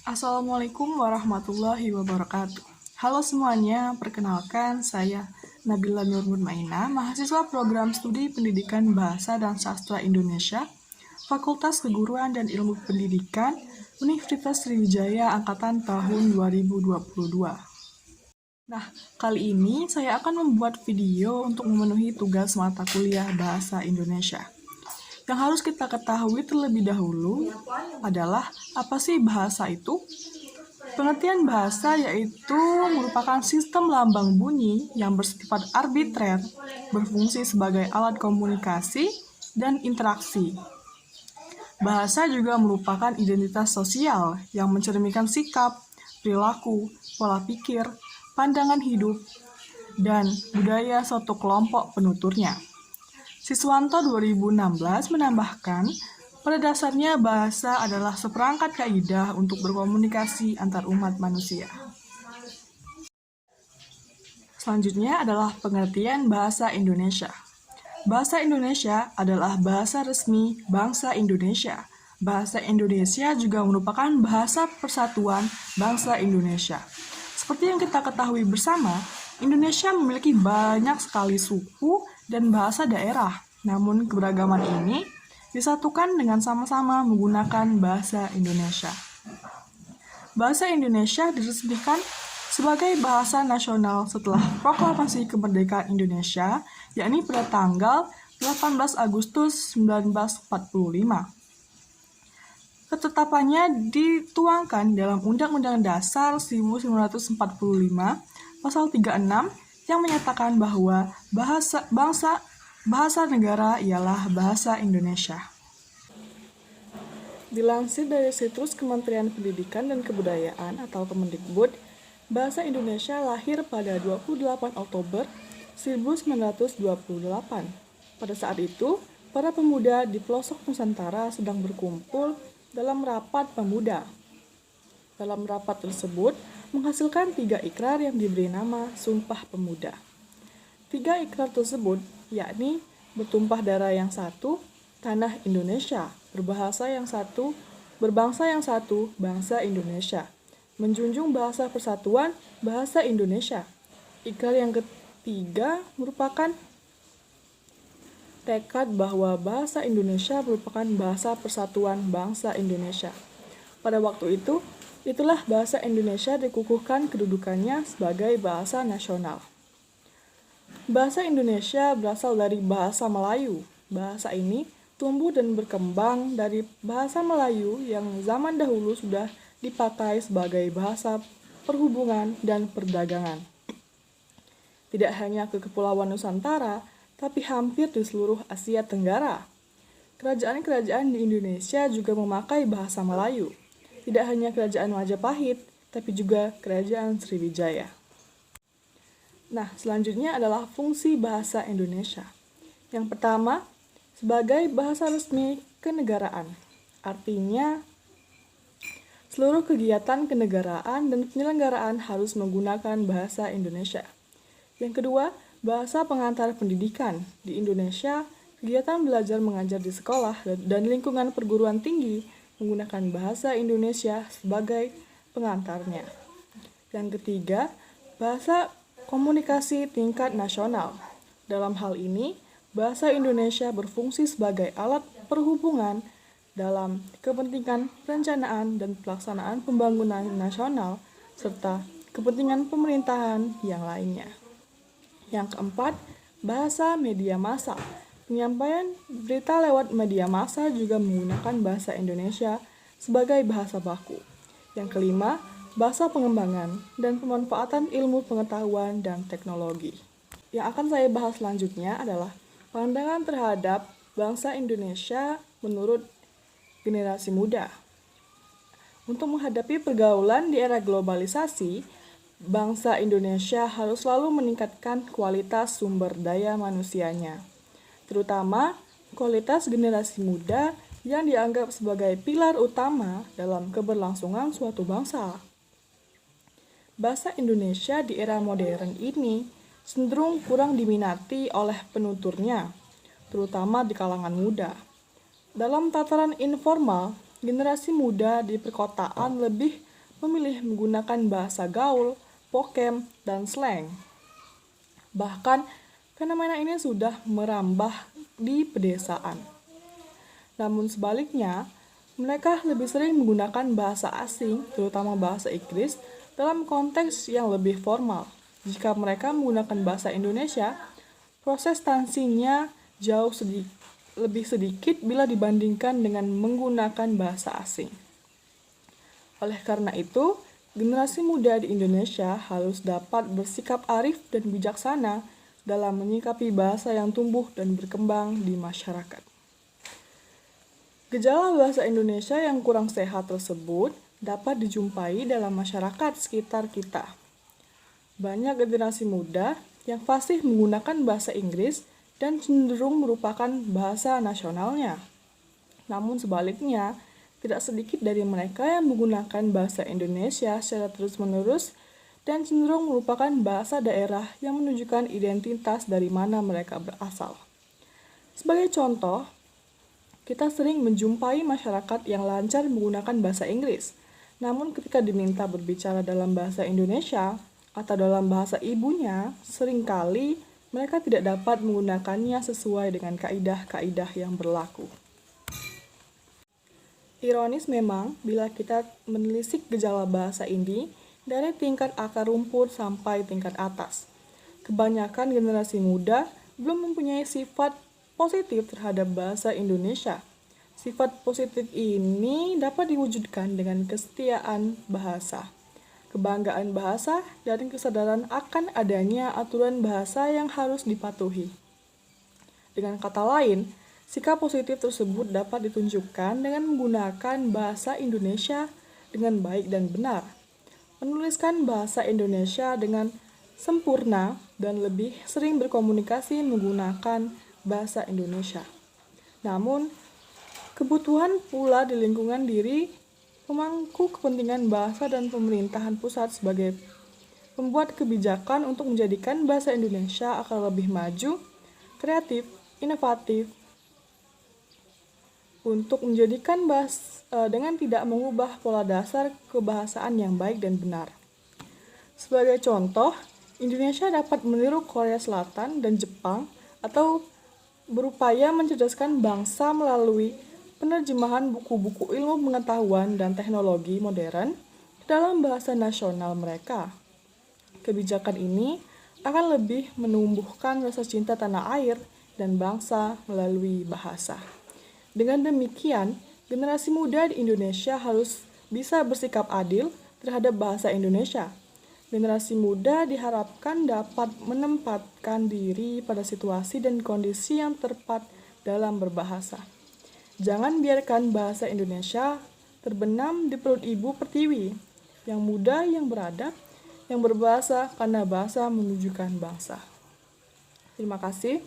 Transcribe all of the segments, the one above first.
Assalamualaikum warahmatullahi wabarakatuh. Halo semuanya, perkenalkan saya Nabila Nur Mutmainah, mahasiswa program studi Pendidikan Bahasa dan Sastra Indonesia, Fakultas Keguruan dan Ilmu Pendidikan, Universitas Sriwijaya Angkatan tahun 2022. Nah, kali ini saya akan membuat video untuk memenuhi tugas mata kuliah Bahasa Indonesia. Yang harus kita ketahui terlebih dahulu adalah apa sih bahasa itu? Pengertian bahasa yaitu merupakan sistem lambang bunyi yang bersifat arbitrer, berfungsi sebagai alat komunikasi dan interaksi. Bahasa juga merupakan identitas sosial yang mencerminkan sikap, perilaku, pola pikir, pandangan hidup, dan budaya suatu kelompok penuturnya. Siswanto 2016 menambahkan, pada dasarnya bahasa adalah seperangkat kaidah untuk berkomunikasi antar umat manusia. Selanjutnya adalah pengertian bahasa Indonesia. Bahasa Indonesia adalah bahasa resmi bangsa Indonesia. Bahasa Indonesia juga merupakan bahasa persatuan bangsa Indonesia. Seperti yang kita ketahui bersama, Indonesia memiliki banyak sekali suku dan bahasa daerah. Namun keberagaman ini disatukan dengan sama-sama menggunakan bahasa Indonesia. Bahasa Indonesia diresmikan sebagai bahasa nasional setelah Proklamasi Kemerdekaan Indonesia, yakni pada tanggal 18 Agustus 1945. Ketetapannya dituangkan dalam Undang-Undang Dasar 1945 Pasal 36 yang menyatakan bahwa bahasa negara ialah bahasa Indonesia. Dilansir dari situs Kementerian Pendidikan dan Kebudayaan atau Kemendikbud, bahasa Indonesia lahir pada 28 Oktober 1928. Pada saat itu, para pemuda di pelosok Nusantara sedang berkumpul dalam rapat pemuda. Dalam rapat tersebut menghasilkan 3 ikrar yang diberi nama Sumpah Pemuda. 3 ikrar tersebut yakni bertumpah darah yang satu, tanah Indonesia, berbahasa yang satu, berbangsa yang satu, bangsa Indonesia, menjunjung bahasa persatuan, bahasa Indonesia. Ikrar yang ketiga merupakan tekad bahwa bahasa Indonesia merupakan bahasa persatuan bangsa Indonesia. Pada waktu itu, itulah bahasa Indonesia dikukuhkan kedudukannya sebagai bahasa nasional. Bahasa Indonesia berasal dari bahasa Melayu. Bahasa ini tumbuh dan berkembang dari bahasa Melayu yang zaman dahulu sudah dipakai sebagai bahasa perhubungan dan perdagangan. Tidak hanya ke Kepulauan Nusantara, tapi hampir di seluruh Asia Tenggara. Kerajaan-kerajaan di Indonesia juga memakai bahasa Melayu. Tidak hanya kerajaan Majapahit, tapi juga kerajaan Sriwijaya. Nah, selanjutnya adalah fungsi bahasa Indonesia. Yang pertama, sebagai bahasa resmi kenegaraan. Artinya, seluruh kegiatan kenegaraan dan penyelenggaraan harus menggunakan bahasa Indonesia. Yang kedua, bahasa pengantar pendidikan. Di Indonesia, kegiatan belajar mengajar di sekolah dan lingkungan perguruan tinggi menggunakan bahasa Indonesia sebagai pengantarnya. Yang ketiga, bahasa komunikasi tingkat nasional. Dalam hal ini, bahasa Indonesia berfungsi sebagai alat perhubungan dalam kepentingan perencanaan dan pelaksanaan pembangunan nasional serta kepentingan pemerintahan yang lainnya. Yang keempat, bahasa media massa. Penyampaian berita lewat media massa juga menggunakan bahasa Indonesia sebagai bahasa baku. Yang kelima, bahasa pengembangan dan pemanfaatan ilmu pengetahuan dan teknologi. Yang akan saya bahas selanjutnya adalah pandangan terhadap bangsa Indonesia menurut generasi muda. Untuk menghadapi pergaulan di era globalisasi, bangsa Indonesia harus selalu meningkatkan kualitas sumber daya manusianya, terutama kualitas generasi muda yang dianggap sebagai pilar utama dalam keberlangsungan suatu bangsa. Bahasa Indonesia di era modern ini cenderung kurang diminati oleh penuturnya, terutama di kalangan muda. Dalam tataran informal, generasi muda di perkotaan lebih memilih menggunakan bahasa gaul, pokem, dan slang. Bahkan, fenomena ini sudah merambah di pedesaan. Namun sebaliknya, mereka lebih sering menggunakan bahasa asing, terutama bahasa Inggris, dalam konteks yang lebih formal. Jika mereka menggunakan bahasa Indonesia, proses transinya lebih sedikit bila dibandingkan dengan menggunakan bahasa asing. Oleh karena itu, generasi muda di Indonesia harus dapat bersikap arif dan bijaksana dalam menyikapi bahasa yang tumbuh dan berkembang di masyarakat. Gejala bahasa Indonesia yang kurang sehat tersebut dapat dijumpai dalam masyarakat sekitar kita. Banyak generasi muda yang fasih menggunakan bahasa Inggris dan cenderung merupakan bahasa nasionalnya. Namun sebaliknya, tidak sedikit dari mereka yang menggunakan bahasa Indonesia secara terus-menerus dan cenderung merupakan bahasa daerah yang menunjukkan identitas dari mana mereka berasal. Sebagai contoh, kita sering menjumpai masyarakat yang lancar menggunakan bahasa Inggris, namun ketika diminta berbicara dalam bahasa Indonesia atau dalam bahasa ibunya, seringkali mereka tidak dapat menggunakannya sesuai dengan kaidah-kaidah yang berlaku. Ironis memang bila kita menelisik gejala bahasa ini dari tingkat akar rumput sampai tingkat atas. Kebanyakan generasi muda belum mempunyai sifat positif terhadap bahasa Indonesia. Sifat positif ini dapat diwujudkan dengan kesetiaan bahasa, kebanggaan bahasa, dan kesadaran akan adanya aturan bahasa yang harus dipatuhi. Dengan kata lain, sikap positif tersebut dapat ditunjukkan dengan menggunakan bahasa Indonesia dengan baik dan benar, menuliskan bahasa Indonesia dengan sempurna, dan lebih sering berkomunikasi menggunakan bahasa Indonesia. Namun, kebutuhan pula di lingkungan diri pemangku kepentingan bahasa dan pemerintahan pusat sebagai pembuat kebijakan untuk menjadikan bahasa Indonesia akan lebih maju, kreatif, inovatif, untuk menjadikan dengan tidak mengubah pola dasar kebahasaan yang baik dan benar. Sebagai contoh, Indonesia dapat meniru Korea Selatan dan Jepang atau berupaya mencerdaskan bangsa melalui penerjemahan buku-buku ilmu pengetahuan dan teknologi modern dalam bahasa nasional mereka. Kebijakan ini akan lebih menumbuhkan rasa cinta tanah air dan bangsa melalui bahasa. Dengan demikian, generasi muda di Indonesia harus bisa bersikap adil terhadap bahasa Indonesia. Generasi muda diharapkan dapat menempatkan diri pada situasi dan kondisi yang tepat dalam berbahasa. Jangan biarkan bahasa Indonesia terbenam di perut ibu pertiwi, yang muda, yang beradab, yang berbahasa karena bahasa menunjukkan bangsa. Terima kasih.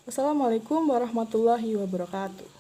Wassalamualaikum warahmatullahi wabarakatuh.